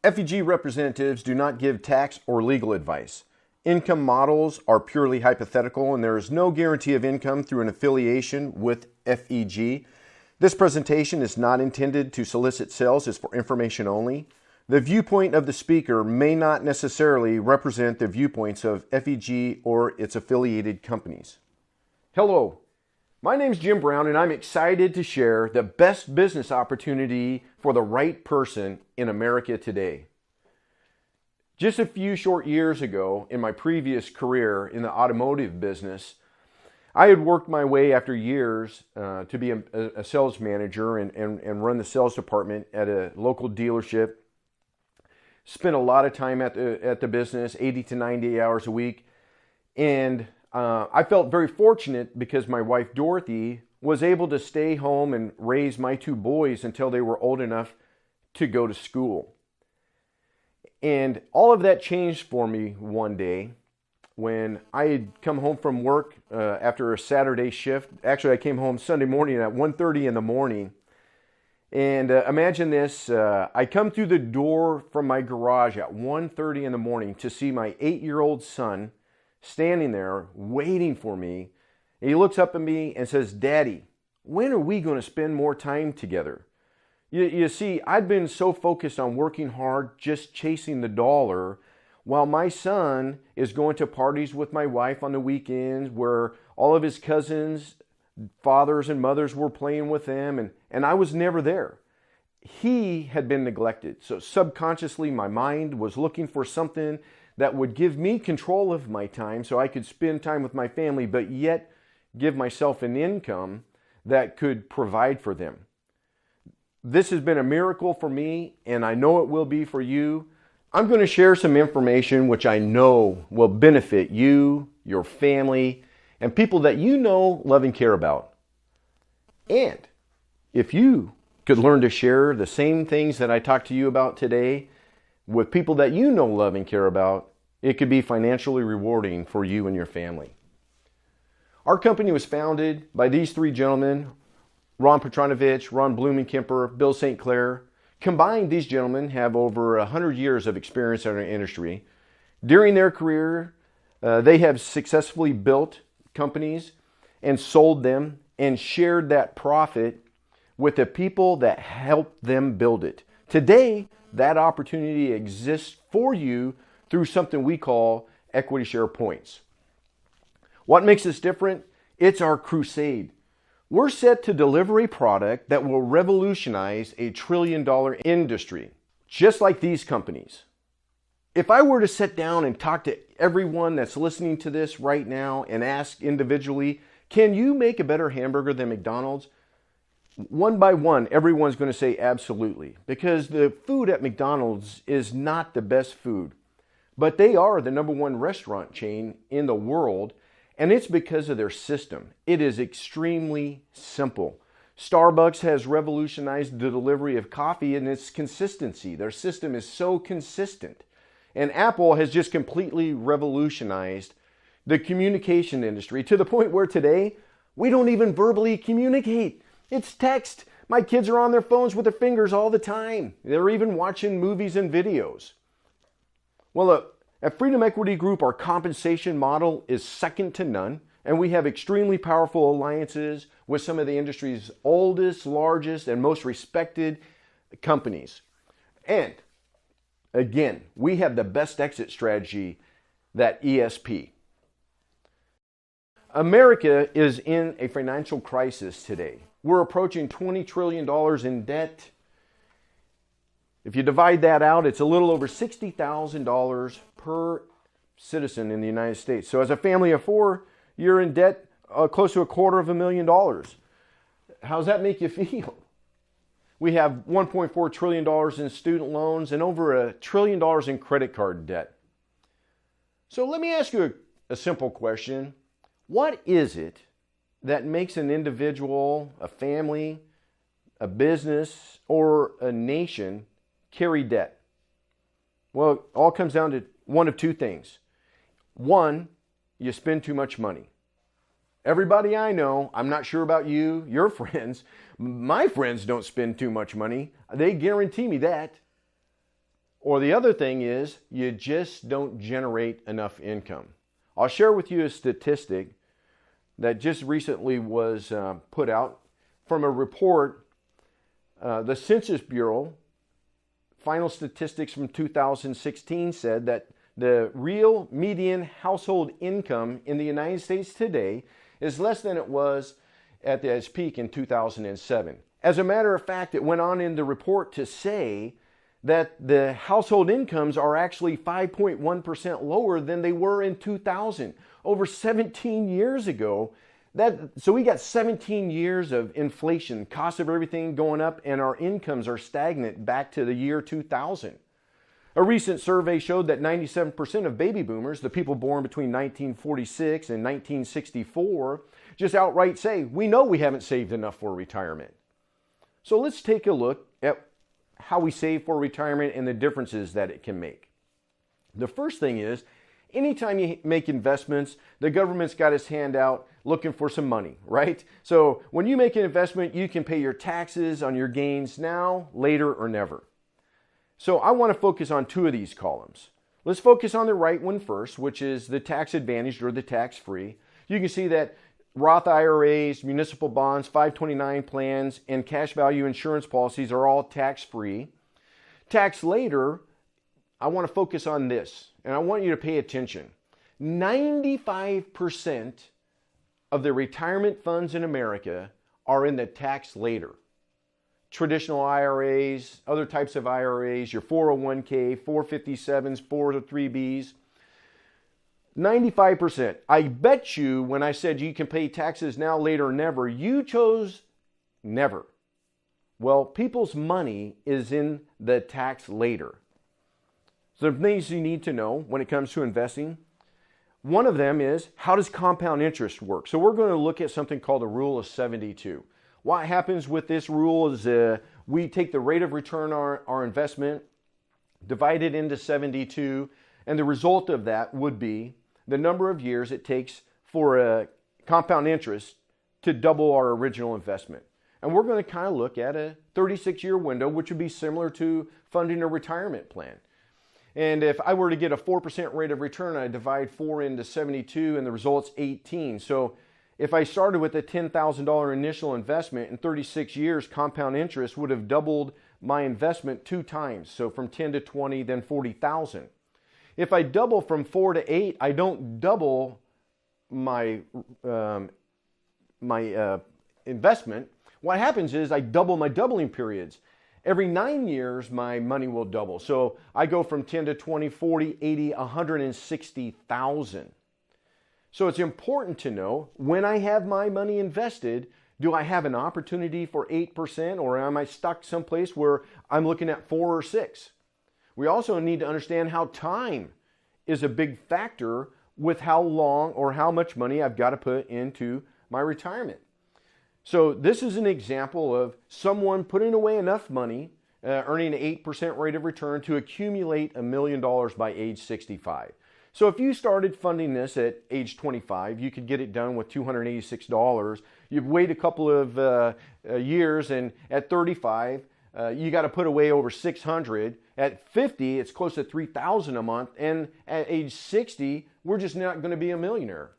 FEG representatives do not give tax or legal advice. Income models are purely hypothetical, and there is no guarantee of income through an affiliation with FEG. This presentation is not intended to solicit sales. It's for information only. The viewpoint of the speaker may not necessarily represent the viewpoints of FEG or its affiliated companies. Hello, my name is Jim Brown, and I'm excited to share the best business opportunity for the right person in America today. Just a few short years ago, in my previous career in the automotive business, I had worked my way after years to be a sales manager and run the sales department at a local dealership. Spent a lot of time at the business, 80 to 90 hours a week. And I felt very fortunate because my wife, Dorothy, was able to stay home and raise my two boys until they were old enough to go to school. And all of that changed for me one day when I had come home from work after a Saturday shift. Actually, I came home Sunday morning at 1:30 in the morning. And imagine this, I come through the door from my garage at 1:30 in the morning to see my 8-year-old son standing there waiting for me. And he looks up at me and says, "Daddy, when are we going to spend more time together?" You see, I'd been so focused on working hard, just chasing the dollar, while my son is going to parties with my wife on the weekends where all of his cousins, fathers and mothers were playing with them, and I was never there. He had been neglected. So subconsciously, my mind was looking for something that would give me control of my time so I could spend time with my family, but yet give myself an income that could provide for them. This has been a miracle for me, and I know it will be for you. I'm going to share some information which I know will benefit you, your family, and people that you know, love, and care about. And if you could learn to share the same things that I talked to you about today with people that you know, love, and care about, it could be financially rewarding for you and your family. Our company was founded by these three gentlemen, Ron Petronovich, Ron Blumenkemper, Bill St. Clair. Combined, these gentlemen have over 100 years of experience in our industry. During their career, they have successfully built companies and sold them and shared that profit with the people that helped them build it. Today, that opportunity exists for you through something we call equity share points. What makes us different? It's our crusade. We're set to deliver a product that will revolutionize a $1 trillion industry, just like these companies. If I were to sit down and talk to everyone that's listening to this right now and ask individually, can you make a better hamburger than McDonald's? One by one, everyone's going to say absolutely, because the food at McDonald's is not the best food, but they are the #1 restaurant chain in the world, and it's because of their system. It is extremely simple. Starbucks has revolutionized the delivery of coffee and its consistency. Their system is so consistent. And Apple has just completely revolutionized the communication industry to the point where today we don't even verbally communicate. It's text. My kids are on their phones with their fingers all the time. They're even watching movies and videos. Well, at Freedom Equity Group, our compensation model is second to none, and we have extremely powerful alliances with some of the industry's oldest, largest, and most respected companies. And again, we have the best exit strategy, that ESP. America is in a financial crisis today. We're approaching $20 trillion in debt. If you divide that out, it's a little over $60,000 per citizen in the United States. So as a family of 4, you're in debt close to $250,000. How does that make you feel? We have $1.4 trillion in student loans and over $1 trillion in credit card debt. So let me ask you a simple question. What is it that makes an individual, a family, a business, or a nation carry debt? Well, it all comes down to one of two things. One, you spend too much money. Everybody I know, I'm not sure about you, your friends, my friends don't spend too much money. They guarantee me that. Or the other thing is you just don't generate enough income. I'll share with you a statistic that just recently was put out from a report. The Census Bureau, final statistics from 2016 said that the real median household income in the United States today is less than it was at its peak in 2007. As a matter of fact, it went on in the report to say that the household incomes are actually 5.1% lower than they were in 2000, over 17 years ago. So we got 17 years of inflation, cost of everything going up, and our incomes are stagnant back to the year 2000. A recent survey showed that 97% of baby boomers, the people born between 1946 and 1964, just outright say, we know we haven't saved enough for retirement. So let's take a look at how we save for retirement and the differences that it can make. The first thing is, anytime you make investments, the government's got its hand out looking for some money, right? So when you make an investment, you can pay your taxes on your gains now, later, or never. So I want to focus on two of these columns. Let's focus on the right one first, which is the tax advantaged or the tax free. You can see that Roth IRAs, municipal bonds, 529 plans, and cash value insurance policies are all tax-free. Tax later, I want to focus on this, and I want you to pay attention. 95% of the retirement funds in America are in the tax later. Traditional IRAs, other types of IRAs, your 401k, 457s, 403bs. 95%. I bet you when I said you can pay taxes now, later, or never, you chose never. Well, people's money is in the tax later. So the things you need to know when it comes to investing, one of them is, how does compound interest work? So we're going to look at something called the rule of 72. What happens with this rule is we take the rate of return on our investment, divide it into 72, and the result of that would be the number of years it takes for a compound interest to double our original investment. And we're going to kind of look at a 36-year window, which would be similar to funding a retirement plan. And if I were to get a 4% rate of return, I divide 4 into 72, and the result's 18. So if I started with a $10,000 initial investment, in 36 years, compound interest would have doubled my investment 2 times. So from 10 to 20, then 40,000. If I double from 4 to 8, I don't double my investment. What happens is I double my doubling periods. Every 9 years, my money will double. So I go from 10 to 20, 40, 80, 160,000. So it's important to know, when I have my money invested, do I have an opportunity for 8%, or am I stuck someplace where I'm looking at 4 or 6? We also need to understand how time is a big factor with how long or how much money I've got to put into my retirement. So this is an example of someone putting away enough money, earning an 8% rate of return to accumulate $1 million by age 65. So if you started funding this at age 25, you could get it done with $286. You've waited a couple of years, and at 35, you got to put away over $600. At 50, it's close to $3,000 a month. And at age 60, we're just not going to be a millionaire.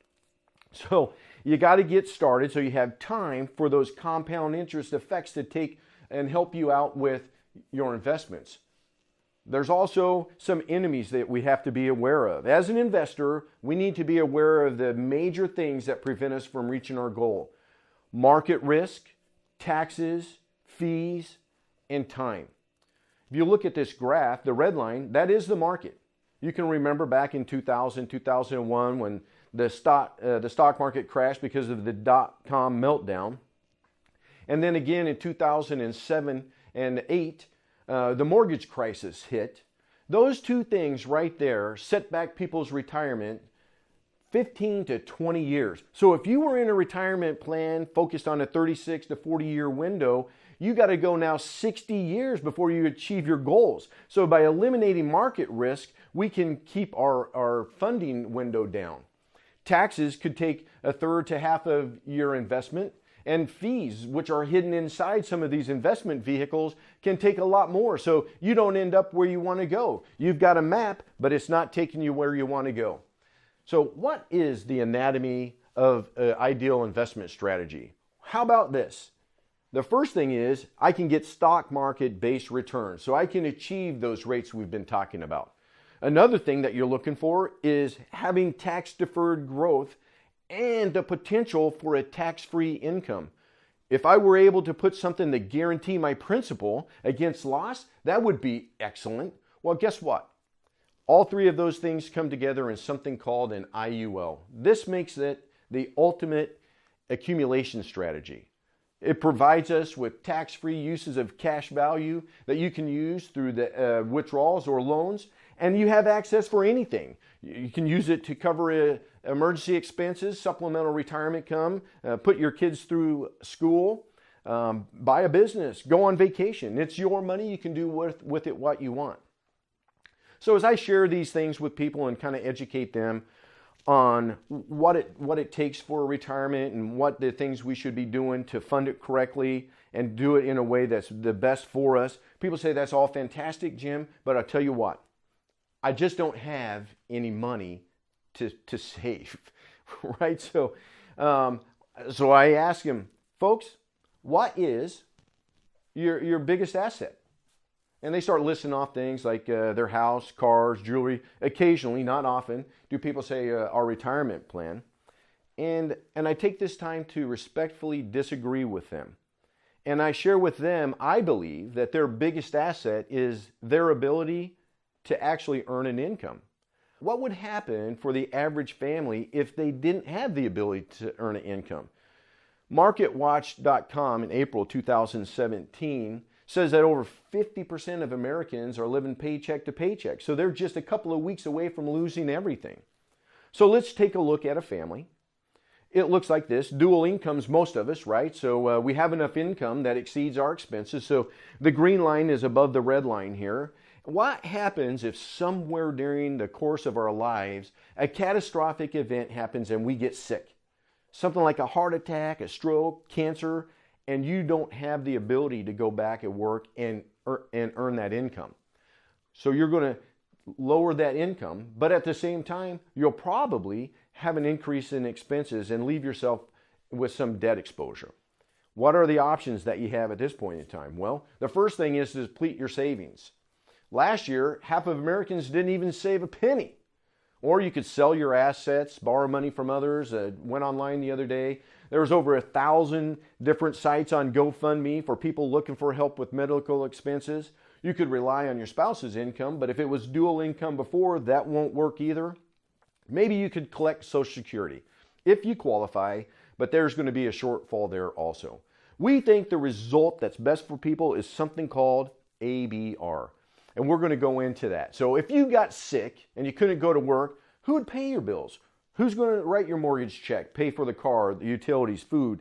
So you got to get started so you have time for those compound interest effects to take and help you out with your investments. There's also some enemies that we have to be aware of. As an investor, we need to be aware of the major things that prevent us from reaching our goal: market risk, taxes, fees, and time. If you look at this graph, the red line, that is the market. You can remember back in 2000, 2001 when the stock market crashed because of the dot-com meltdown. And then again in 2007 and 8, the mortgage crisis hit. Those two things right there set back people's retirement 15 to 20 years. So if you were in a retirement plan focused on a 36 to 40 year window, you got to go now 60 years before you achieve your goals. So by eliminating market risk, we can keep our funding window down. Taxes could take a third to half of your investment. And fees, which are hidden inside some of these investment vehicles, can take a lot more. So you don't end up where you want to go. You've got a map, but it's not taking you where you want to go. So what is the anatomy of an ideal investment strategy? How about this? The first thing is I can get stock market based returns. So I can achieve those rates we've been talking about. Another thing that you're looking for is having tax deferred growth and the potential for a tax-free income. If I were able to put something to guarantee my principal against loss, that would be excellent. Well, guess what? All three of those things come together in something called an IUL. This makes it the ultimate accumulation strategy. It provides us with tax-free uses of cash value that you can use through the withdrawals or loans, and you have access for anything. You can use it to cover emergency expenses, supplemental retirement income, put your kids through school, buy a business, go on vacation. It's your money. You can do with it what you want. So as I share these things with people and kind of educate them on what it takes for retirement and what the things we should be doing to fund it correctly and do it in a way that's the best for us, people say that's all fantastic, Jim, but I'll tell you what, I just don't have any money to save, right? So I ask them, folks, what is your biggest asset? And they start listing off things like their house, cars, jewelry. Occasionally, not often, do people say our retirement plan. And I take this time to respectfully disagree with them. And I share with them, I believe that their biggest asset is their ability to actually earn an income. What would happen for the average family if they didn't have the ability to earn an income? MarketWatch.com in April 2017 says that over 50% of Americans are living paycheck to paycheck. So they're just a couple of weeks away from losing everything. So let's take a look at a family. It looks like this. Dual incomes, most of us, right? So we have enough income that exceeds our expenses. So the green line is above the red line here. What happens if somewhere during the course of our lives, a catastrophic event happens and we get sick? Something like a heart attack, a stroke, cancer, and you don't have the ability to go back and work and earn that income. So you're going to lower that income, but at the same time, you'll probably have an increase in expenses and leave yourself with some debt exposure. What are the options that you have at this point in time? Well, the first thing is to deplete your savings. Last year, half of Americans didn't even save a penny. Or you could sell your assets, borrow money from others. Went online the other day. There was over 1,000 different sites on GoFundMe for people looking for help with medical expenses. You could rely on your spouse's income, but if it was dual income before, that won't work either. Maybe you could collect Social Security if you qualify, but there's going to be a shortfall there also. We think the result that's best for people is something called ABR. And we're going to go into that. So if you got sick and you couldn't go to work, who would pay your bills? Who's going to write your mortgage check, pay for the car, the utilities, food?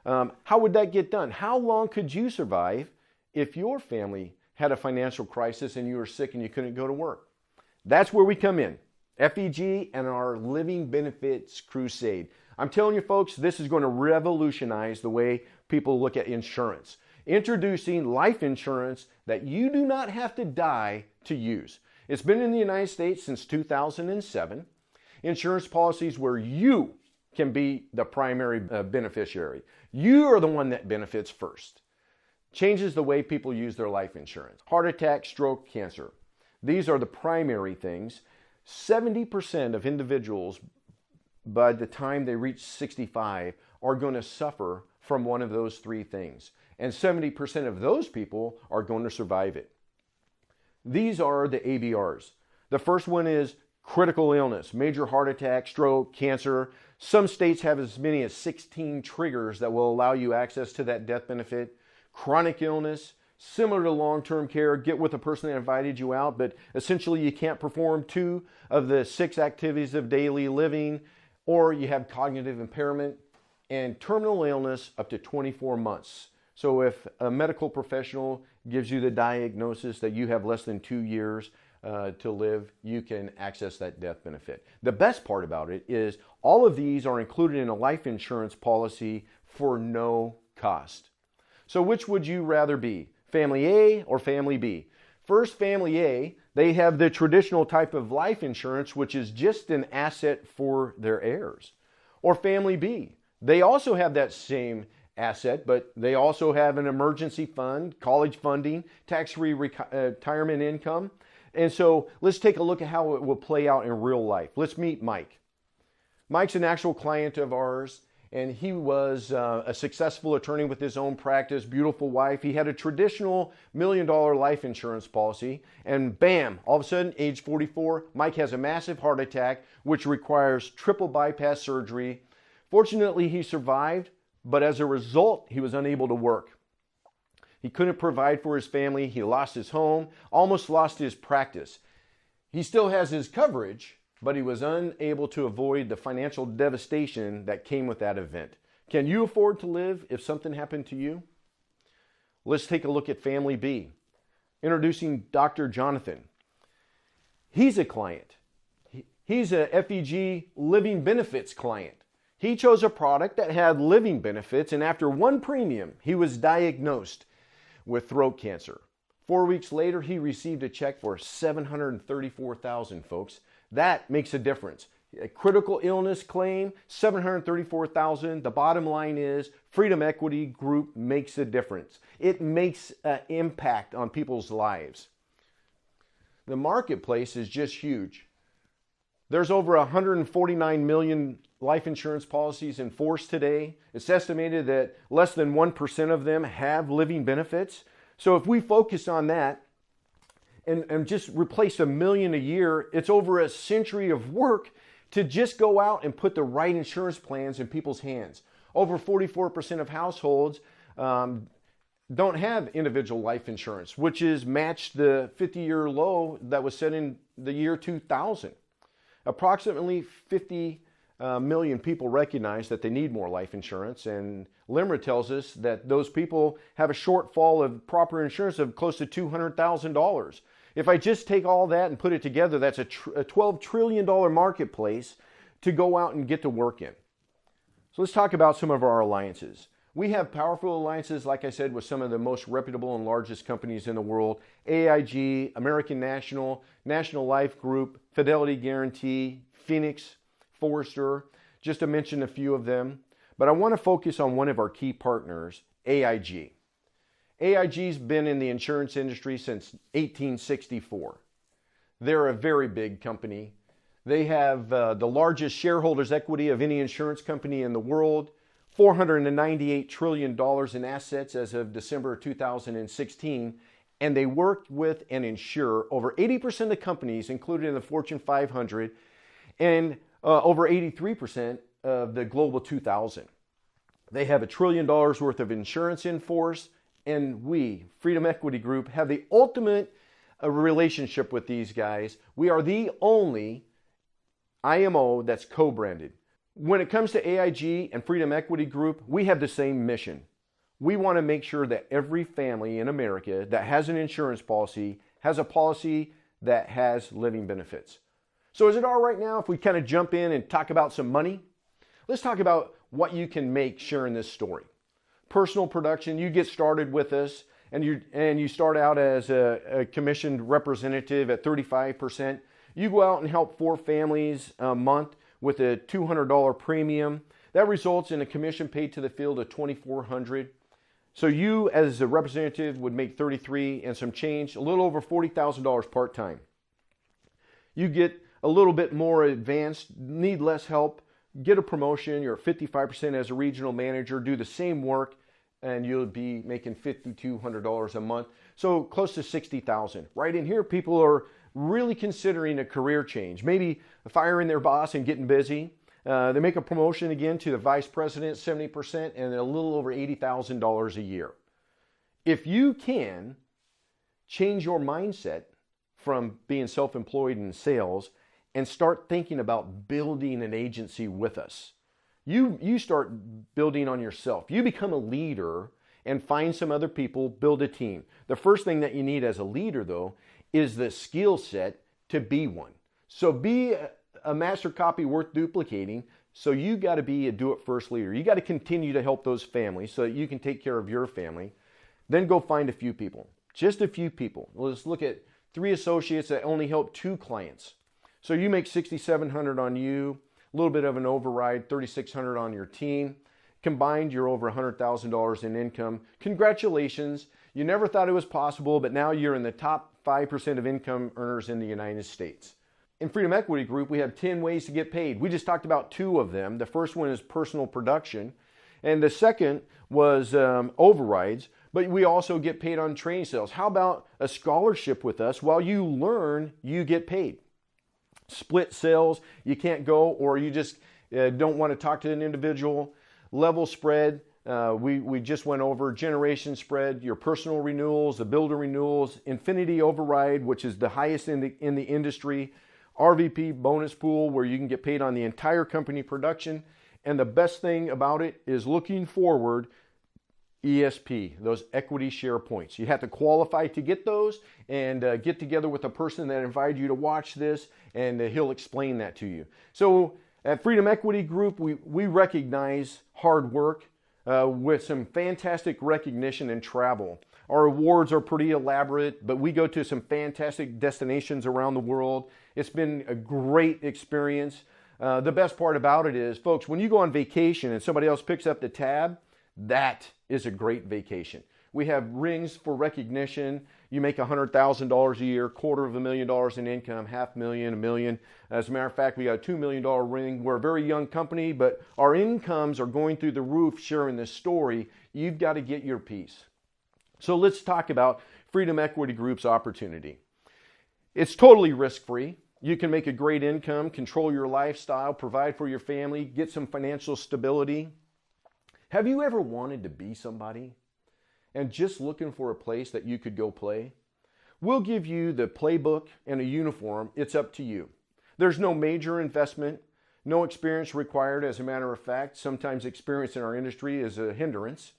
How would that get done? How long could you survive if your family had a financial crisis and you were sick and you couldn't go to work? That's where we come in. FEG and our Living Benefits Crusade. I'm telling you folks, this is going to revolutionize the way people look at insurance. Introducing life insurance that you do not have to die to use. It's been in the United States since 2007. Insurance policies where you can be the primary beneficiary. You are the one that benefits first. Changes the way people use their life insurance. Heart attack, stroke, cancer. These are the primary things. 70% of individuals by the time they reach 65 are going to suffer from one of those three things. And 70% of those people are going to survive it. These are the ABRs. The first one is critical illness, major heart attack, stroke, cancer. Some states have as many as 16 triggers that will allow you access to that death benefit. Chronic illness, similar to long-term care, get with the person that invited you out, but essentially you can't perform 2 of the 6 activities of daily living, or you have cognitive impairment, and terminal illness up to 24 months. So if a medical professional gives you the diagnosis that you have less than 2 years to live, you can access that death benefit. The best part about it is all of these are included in a life insurance policy for no cost. So which would you rather be, family A or family B? First, family A, they have the traditional type of life insurance, which is just an asset for their heirs. Or family B, they also have that same asset, but they also have an emergency fund, college funding, tax-free retirement income. And so let's take a look at how it will play out in real life. Let's meet Mike. Mike's an actual client of ours, and he was a successful attorney with his own practice, beautiful wife. He had a traditional $1 million life insurance policy, and bam, all of a sudden, age 44, Mike has a massive heart attack, which requires triple bypass surgery. Fortunately, he survived, but as a result, he was unable to work. He couldn't provide for his family. He lost his home, almost lost his practice. He still has his coverage, but he was unable to avoid the financial devastation that came with that event. Can you afford to live if something happened to you? Let's take a look at family B. Introducing Dr. Jonathan. He's a client. He's a FEG living benefits client. He chose a product that had living benefits, and after one premium, he was diagnosed with throat cancer. 4 weeks later, he received a check for $734,000, folks. That makes a difference. A critical illness claim, $734,000. The bottom line is Freedom Equity Group makes a difference. It makes an impact on people's lives. The marketplace is just huge. There's over 149 million life insurance policies in force today. It's estimated that less than 1% of them have living benefits. So if we focus on that, and just replace $1 million a year, it's over a century of work to just go out and put the right insurance plans in people's hands. Over 44% of households don't have individual life insurance, which is matched the 50-year low that was set in the year 2000. Approximately 50 million people recognize that they need more life insurance, and LIMRA tells us that those people have a shortfall of proper insurance of close to $200,000. If I just take all that and put it together, that's a $12 trillion marketplace to go out and get to work in. So let's talk about some of our alliances. We have powerful alliances, like I said, with some of the most reputable and largest companies in the world: AIG, American National, National Life Group, Fidelity Guarantee, Phoenix, Forrester, just to mention a few of them. But I want to focus on one of our key partners, AIG. AIG's been in the insurance industry since 1864. They're a very big company. They have the largest shareholders' equity of any insurance company in the world, $498 trillion in assets as of December 2016, and they work with and insure over 80% of companies included in the Fortune 500 and over 83% of the Global 2000. They have $1 trillion worth of insurance in force, and we, Freedom Equity Group, have the ultimate relationship with these guys. We are the only IMO that's co-branded. When it comes to AIG and Freedom Equity Group, we have the same mission. We want to make sure that every family in America that has an insurance policy has a policy that has living benefits. So is it all right now if we kind of jump in and talk about some money? Let's talk about what you can make sharing this story. Personal production, you get started with us and you start out as a commissioned representative at 35%. You go out and help 4 families a month with a $200 premium. That results in a commission paid to the field of $2,400. So you as a representative would make 33 and some change, a little over $40,000 part-time. You get a little bit more advanced, need less help, get a promotion, you're at 55% as a regional manager, do the same work, and you'll be making $5,200 a month. So close to $60,000. Right in here, people are really considering a career change, maybe firing their boss and getting busy. They make a promotion again to the vice president, 70%, and a little over $80,000 a year. If you can change your mindset from being self-employed in sales and start thinking about building an agency with us, you start building on yourself. You become a leader and find some other people, build a team. The first thing that you need as a leader, though, is the skill set to be one. So be a master copy worth duplicating. So you got to be a do-it-first leader. You got to continue to help those families so that you can take care of your family. Then go find a few people, just a few people. Let's look at 3 associates that only help 2 clients. So you make $6,700 on you, a little bit of an override, $3,600 on your team. Combined, you're over $100,000 in income. Congratulations. You never thought it was possible, but now you're in the top 5% of income earners in the United States. In Freedom Equity Group, we have 10 ways to get paid. We just talked about 2 of them. The first one is personal production, and the second was overrides, but we also get paid on training sales. How about a scholarship with us? While you learn, you get paid. Split sales, you can't go, or you just don't want to talk to an individual. Level spread, we just went over. Generation spread, your personal renewals, the builder renewals, infinity override, which is the highest in the industry, RVP bonus pool, where you can get paid on the entire company production. And the best thing about it is looking forward, ESP, those equity share points. You have to qualify to get those, and get together with a person that invited you to watch this, and he'll explain that to you. So at Freedom Equity Group, we recognize hard work with some fantastic recognition and travel. Our awards are pretty elaborate, but we go to some fantastic destinations around the world. It's been a great experience. The best part about it is, folks, when you go on vacation and somebody else picks up the tab, that is a great vacation. We have rings for recognition. You make $100,000 a year, $250,000 in income, $500,000, $1 million. As a matter of fact, we got a $2 million ring. We're a very young company, but our incomes are going through the roof sharing this story. You've got to get your piece. So let's talk about Freedom Equity Group's opportunity. It's totally risk-free. You can make a great income, control your lifestyle, provide for your family, get some financial stability. Have you ever wanted to be somebody and just looking for a place that you could go play? We'll give you the playbook and a uniform. It's up to you. There's no major investment, no experience required. As a matter of fact, sometimes experience in our industry is a hindrance.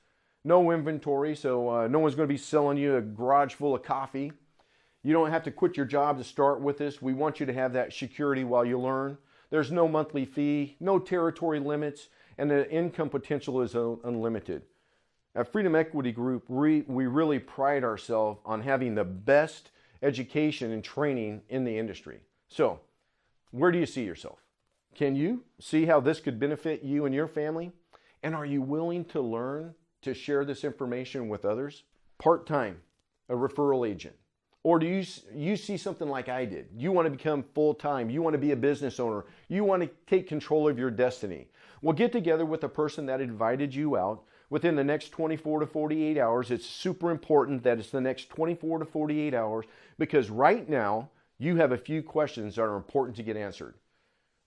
No inventory, so no one's going to be selling you a garage full of coffee. You don't have to quit your job to start with this. We want you to have that security while you learn. There's no monthly fee, no territory limits, and the income potential is unlimited. At Freedom Equity Group, we really pride ourselves on having the best education and training in the industry. So, where do you see yourself? Can you see how this could benefit you and your family? And are you willing to learn to share this information with others? Part-time, a referral agent. Or do you see something like I did? You want to become full-time. You want to be a business owner. You want to take control of your destiny. Well, get together with the person that invited you out within the next 24 to 48 hours. It's super important that it's the next 24 to 48 hours, because right now you have a few questions that are important to get answered.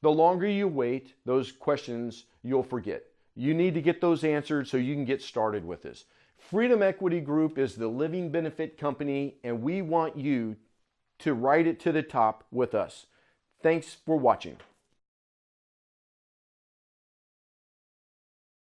The longer you wait, those questions you'll forget. You need to get those answered so you can get started with this. Freedom Equity Group is the living benefit company, and we want you to ride it to the top with us. Thanks for watching.